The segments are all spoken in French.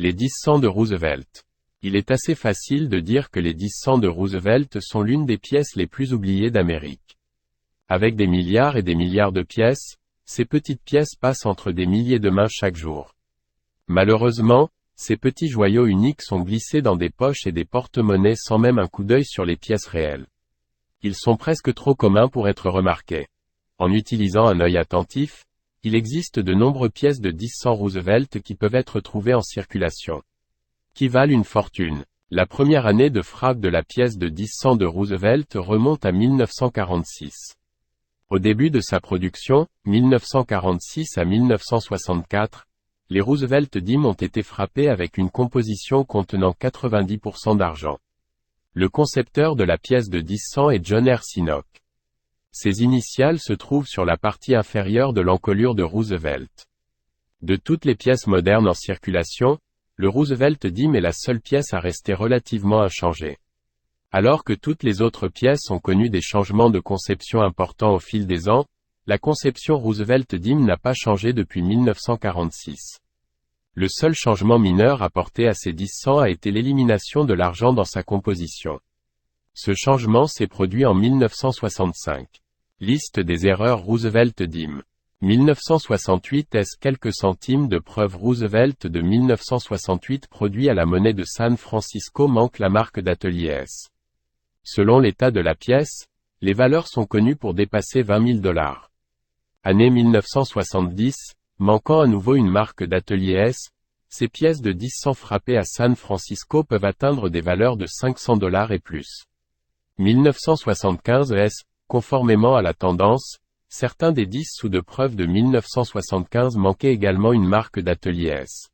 Les 10 cents de Roosevelt. Il est assez facile de dire que les 10 cents de Roosevelt sont l'une des pièces les plus oubliées d'Amérique. Avec des milliards et des milliards de pièces, ces petites pièces passent entre des milliers de mains chaque jour. Malheureusement, ces petits joyaux uniques sont glissés dans des poches et des porte-monnaies sans même un coup d'œil sur les pièces réelles. Ils sont presque trop communs pour être remarqués. En utilisant un œil attentif, il existe de nombreuses pièces de 10 cents Roosevelt qui peuvent être trouvées en circulation. Qui valent une fortune. La première année de frappe de la pièce de 10 cents de Roosevelt remonte à 1946. Au début de sa production, 1946 à 1964, les Roosevelt Dime ont été frappés avec une composition contenant 90% d'argent. Le concepteur de la pièce de 10 cents est John R. Sinnock. Ses initiales se trouvent sur la partie inférieure de l'encolure de Roosevelt. De toutes les pièces modernes en circulation, le Roosevelt Dime est la seule pièce à rester relativement inchangée. Alors que toutes les autres pièces ont connu des changements de conception importants au fil des ans, la conception Roosevelt Dime n'a pas changé depuis 1946. Le seul changement mineur apporté à ces 10 cents a été l'élimination de l'argent dans sa composition. Ce changement s'est produit en 1965. Liste des erreurs Roosevelt Dime. 1968 est quelques centimes de preuves Roosevelt de 1968 produit à la monnaie de San Francisco manque la marque d'atelier S. Selon l'état de la pièce, les valeurs sont connues pour dépasser $20 000. Année 1970, manquant à nouveau une marque d'atelier S, ces pièces de 10 cents frappées à San Francisco peuvent atteindre des valeurs de $500 et plus. 1975 S, conformément à la tendance, certains des 10 sous de preuve de 1975 manquaient également une marque d'atelier S.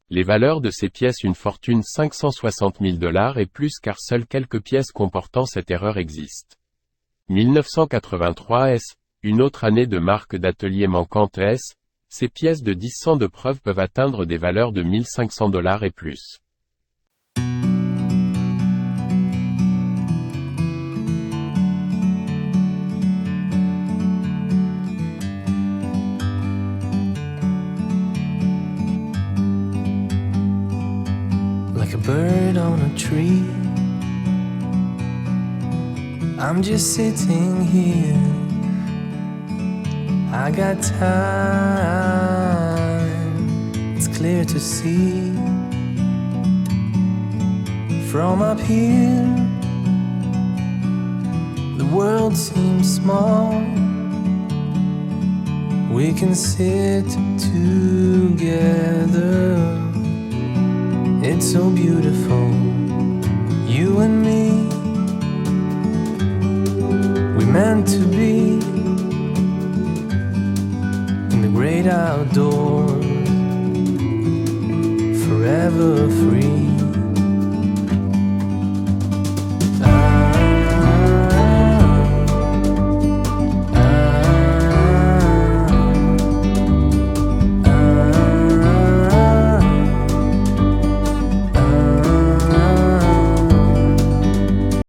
Les valeurs de ces pièces une fortune $560 000 et plus car seules quelques pièces comportant cette erreur existent. 1983 S, une autre année de marque d'atelier manquante S, ces pièces de 10 cents de preuve peuvent atteindre des valeurs de $1500 et plus. Like a bird on a tree, I'm just sitting here. I got time, it's clear to see. From up here, the world seems small. We can sit together. It's so beautiful, you and me. We meant to be in the great outdoors, forever free.